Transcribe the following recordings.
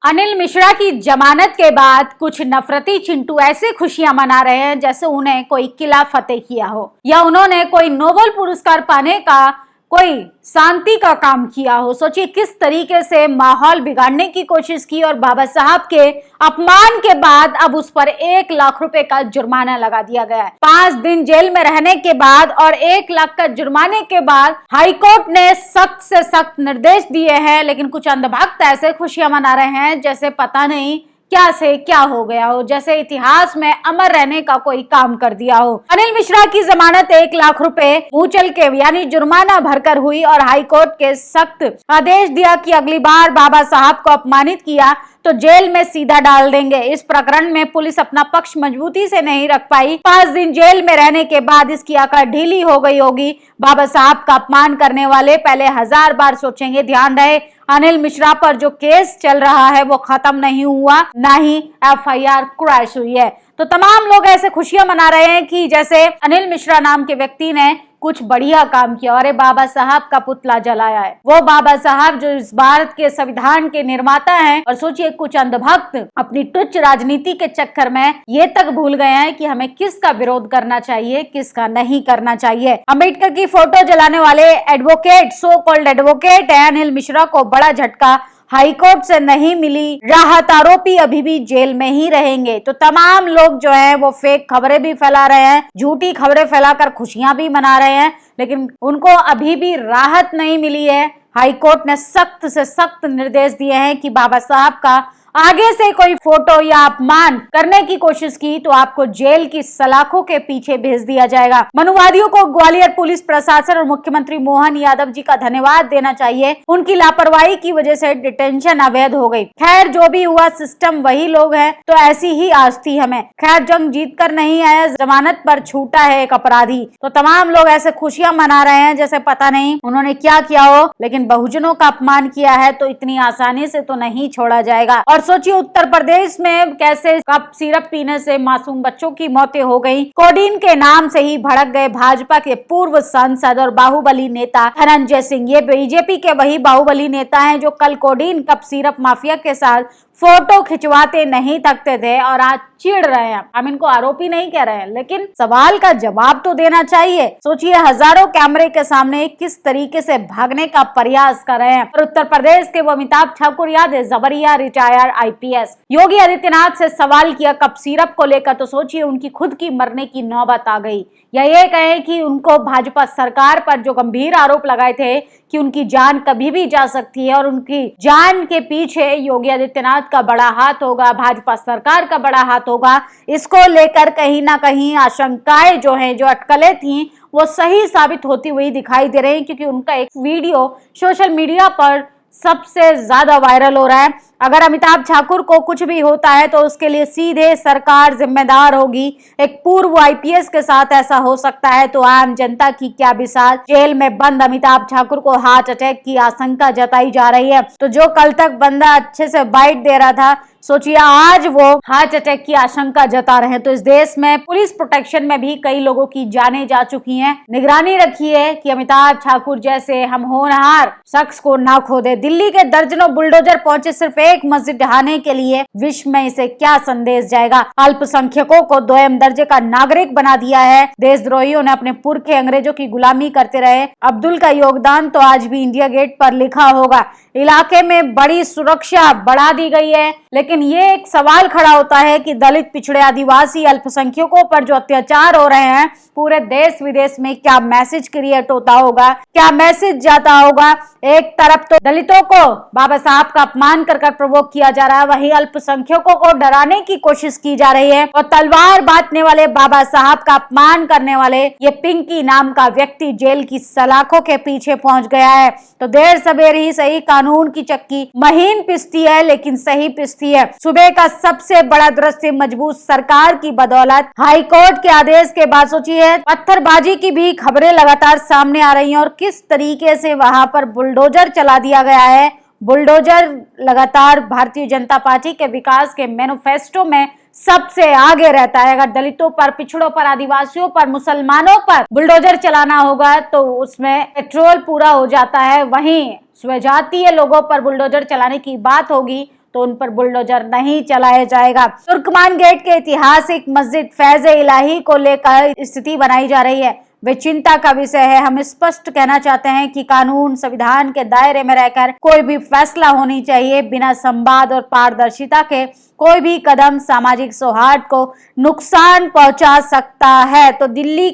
अनिल मिश्रा की जमानत के बाद कुछ नफरती चिंटू ऐसे खुशियां मना रहे हैं जैसे उन्हें कोई किला फतेह किया हो या उन्होंने कोई नोबेल पुरस्कार पाने का कोई शांति का काम किया हो। सोचिए किस तरीके से माहौल बिगाड़ने की कोशिश की और बाबा साहब के अपमान के बाद अब उस पर 1 लाख रुपए का जुर्माना लगा दिया गया है। 5 दिन जेल में रहने के बाद और 1 लाख का जुर्माने के बाद हाईकोर्ट ने सख्त से सख्त निर्देश दिए हैं, लेकिन कुछ अंधभक्त ऐसे खुशियां मना रहे हैं जैसे पता नहीं क्या से क्या हो गया हो, जैसे इतिहास में अमर रहने का कोई काम कर दिया हो। अनिल मिश्रा की जमानत 1 लाख रुपए मुचल के यानी जुर्माना भरकर हुई और हाईकोर्ट के सख्त आदेश दिया कि अगली बार बाबा साहब को अपमानित किया तो जेल में सीधा डाल देंगे। इस प्रकरण में पुलिस अपना पक्ष मजबूती से नहीं रख पाई। 5 दिन जेल में रहने के बाद इसकी अकड़ ढीली हो गई होगी। बाबा साहब का अपमान करने वाले पहले 1000 बार सोचेंगे। ध्यान रहे, अनिल मिश्रा पर जो केस चल रहा है वो खत्म नहीं हुआ, ना ही एफआईआर क्रैश हुई है। तो तमाम लोग ऐसे खुशियां मना रहे हैं कि जैसे अनिल मिश्रा नाम के व्यक्ति ने कुछ बढ़िया काम किया और बाबा साहब का पुतला जलाया है। वो बाबा साहब जो इस भारत के संविधान के निर्माता हैं। और सोचिए कुछ अंधभक्त अपनी तुच्छ राजनीति के चक्कर में ये तक भूल गए हैं कि हमें किसका विरोध करना चाहिए, किसका नहीं करना चाहिए। अम्बेडकर की फोटो जलाने वाले एडवोकेट, सो कॉल्ड एडवोकेट है अनिल मिश्रा को बड़ा झटका। हाईकोर्ट से नहीं मिली राहत, आरोपी अभी भी जेल में ही रहेंगे। तो तमाम लोग जो हैं वो फेक खबरें भी फैला रहे हैं, झूठी खबरें फैलाकर खुशियां भी मना रहे हैं, लेकिन उनको अभी भी राहत नहीं मिली है। हाईकोर्ट ने सख्त से सख्त निर्देश दिए हैं कि बाबा साहब का आगे से कोई फोटो या अपमान करने की कोशिश की तो आपको जेल की सलाखों के पीछे भेज दिया जाएगा। मनुवादियों को ग्वालियर पुलिस प्रशासन और मुख्यमंत्री मोहन यादव जी का धन्यवाद देना चाहिए। उनकी लापरवाही की वजह से डिटेंशन अवैध हो गई। खैर जो भी हुआ, सिस्टम वही लोग हैं तो ऐसी ही आज थी हमें। खैर जंग जीत कर नहीं आया, जमानत पर छूटा है एक अपराधी। तो तमाम लोग ऐसे खुशियां मना रहे हैं जैसे पता नहीं उन्होंने क्या किया हो, लेकिन बहुजनों का अपमान किया है तो इतनी आसानी से तो नहीं छोड़ा जाएगा। और सोचिए उत्तर प्रदेश में कैसे कप सिरप पीने से मासूम बच्चों की मौतें हो गई। कोडीन के नाम से ही भड़क गए भाजपा के पूर्व सांसद और बाहुबली नेता धनंजय सिंह। ये बीजेपी के वही बाहुबली नेता हैं जो कल कोडीन कप सिरप माफिया के साथ फोटो खिंचवाते नहीं थकते थे और आज चिढ़ रहे हैं। हम इनको आरोपी नहीं कह रहे हैं, लेकिन सवाल का जवाब तो देना चाहिए। सोचिए हजारों कैमरे के सामने किस तरीके से भागने का प्रयास कर रहे हैं। और उत्तर प्रदेश के वो अमिताभ ठाकुर याद है, जबरिया रिटायर आईपीएस। योगी आदित्यनाथ से सवाल किया कप सिरप को लेकर तो सोचिए उनकी खुद की मरने की नौबत आ गई। या ये कहें कि उनको भाजपा सरकार पर जो गंभीर आरोप लगाए थे कि उनकी जान कभी भी जा सकती है और उनकी जान के पीछे योगी आदित्यनाथ का बड़ा हाथ होगा, भाजपा सरकार का बड़ा हाथ होगा, इसको लेकर कहीं ना कहीं आशंकाएं जो हैं, जो अटकलें थी, वो सही साबित होती हुई दिखाई दे रही हैं। क्योंकि उनका एक वीडियो सोशल मीडिया पर सबसे ज्यादा वायरल हो रहा है। अगर अमिताभ ठाकुर को कुछ भी होता है तो उसके लिए सीधे सरकार जिम्मेदार होगी। एक पूर्व आईपीएस के साथ ऐसा हो सकता है तो आम जनता की क्या मिसाल। जेल में बंद अमिताभ ठाकुर को हार्ट अटैक की आशंका जताई जा रही है। तो जो कल तक बंदा अच्छे से बाइट दे रहा था, सोचिए आज वो हार्ट अटैक की आशंका जता रहे हैं। तो इस देश में पुलिस प्रोटेक्शन में भी कई लोगों की जानें जा चुकी हैं। निगरानी रखिए कि अमिताभ ठाकुर जैसे हम होनहार शख्स को ना खो दे। दिल्ली के दर्जनों बुलडोजर पहुंचे सिर्फ एक मस्जिद ढहाने के लिए। विश्व में इसे क्या संदेश जाएगा। अल्पसंख्यकों को दोयम दर्जे का नागरिक बना दिया है। देशद्रोहियों ने अपने पुरखे अंग्रेजों की गुलामी करते रहे। अब्दुल का योगदान तो आज भी इंडिया गेट पर लिखा होगा। इलाके में बड़ी सुरक्षा बढ़ा दी गई है, लेकिन ये एक सवाल खड़ा होता है कि दलित, पिछड़े, आदिवासी, अल्पसंख्यकों पर जो अत्याचार हो रहे हैं पूरे देश विदेश में क्या मैसेज क्रिएट होता होगा, क्या मैसेज जाता होगा। एक तरफ तो दलितों को बाबा साहब का अपमान कर प्रवोक किया जा रहा है, वहीं अल्पसंख्यकों को डराने की कोशिश की जा रही है। और तलवार बांटने वाले बाबा साहब का अपमान करने वाले ये पिंकी नाम का व्यक्ति जेल की सलाखों के पीछे पहुंच गया है। तो देर सबेर ही सही, कानून की चक्की महीन पिसती है लेकिन सही पिसती है। सुबह का सबसे बड़ा दृश्य मजबूत सरकार की बदौलत हाईकोर्ट के आदेश के बाद सोचिए पत्थरबाजी की भी खबरें लगातार सामने आ रही हैं और किस तरीके से वहां पर बुलडोजर चला दिया गया है। बुलडोजर लगातार भारतीय जनता पार्टी के विकास के मैनिफेस्टो में सबसे आगे रहता है। अगर दलितों पर, पिछड़ों पर, आदिवासियों पर, मुसलमानों पर बुलडोजर चलाना होगा तो उसमें पेट्रोल पूरा हो जाता है। वहीं स्वजातीय लोगों पर बुलडोजर चलाने की बात होगी तो उन पर बुलडोजर नहीं चलाया जाएगा। तुर्कमान गेट के ऐतिहासिक मस्जिद फैज इलाही को लेकर स्थिति बनाई जा रही है, वे चिंता का विषय है। हम स्पष्ट कहना चाहते हैं कि कानून संविधान के दायरे में रहकर कोई भी फैसला होनी चाहिए। बिना संवाद और पारदर्शिता के कोई भी कदम सामाजिक सौहार्द को नुकसान पहुंचा सकता है। तो दिल्ली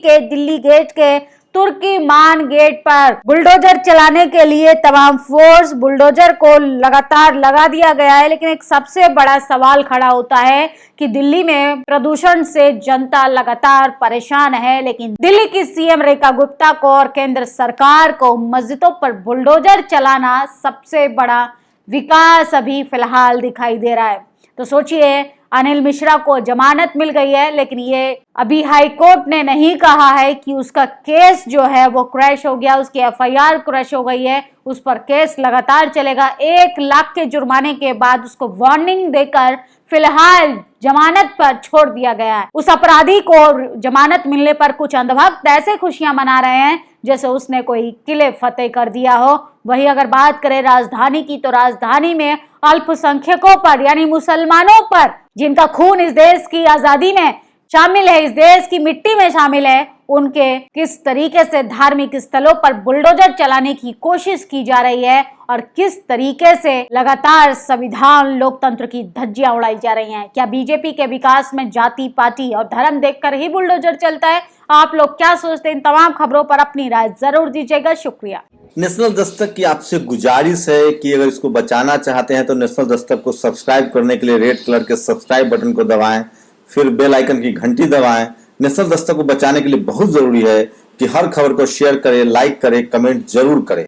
गेट के तुर्कमान गेट पर बुलडोजर चलाने के लिए तमाम फोर्स बुलडोजर को लगातार लगा दिया गया है, लेकिन एक सबसे बड़ा सवाल खड़ा होता है कि दिल्ली में प्रदूषण से जनता लगातार परेशान है, लेकिन दिल्ली की सीएम रेखा गुप्ता को और केंद्र सरकार को मस्जिदों पर बुलडोजर चलाना सबसे बड़ा विकास अभी फिलहाल दिखाई दे रहा है। तो सोचिए, अनिल मिश्रा को जमानत मिल गई है, लेकिन ये अभी हाई कोर्ट ने नहीं कहा है कि उसका केस जो है वो क्रैश हो गया, उसकी एफआईआर क्रैश हो गई है, उस पर केस लगातार चलेगा। 1 लाख के जुर्माने के बाद उसको वार्निंग देकर फिलहाल जमानत पर छोड़ दिया गया है। उस अपराधी को जमानत मिलने पर कुछ अंधभक्त ऐसे खुशियां मना रहे हैं जैसे उसने कोई किले फतेह कर दिया हो। वही अगर बात करें राजधानी की, तो राजधानी में अल्पसंख्यकों पर यानी मुसलमानों पर, जिनका खून इस देश की आजादी में शामिल है, इस देश की मिट्टी में शामिल है, उनके किस तरीके से धार्मिक स्थलों पर बुलडोजर चलाने की कोशिश की जा रही है और किस तरीके से लगातार संविधान लोकतंत्र की धज्जियां उड़ाई जा रही हैं। क्या बीजेपी के विकास में जाति पाति और धर्म देखकर ही बुलडोजर चलता है? आप लोग क्या सोचते हैं? इन तमाम खबरों पर अपनी राय जरूर दीजिएगा। शुक्रिया। नेशनल दस्तक की आपसे गुजारिश है कि अगर इसको बचाना चाहते हैं तो नेशनल दस्तक को सब्सक्राइब करने के लिए रेड कलर के सब्सक्राइब बटन को दबाएं, फिर बेल आइकन की घंटी दबाएं। नेशनल दस्तक को बचाने के लिए बहुत जरूरी है कि हर खबर को शेयर करें, लाइक करें, कमेंट जरूर करें।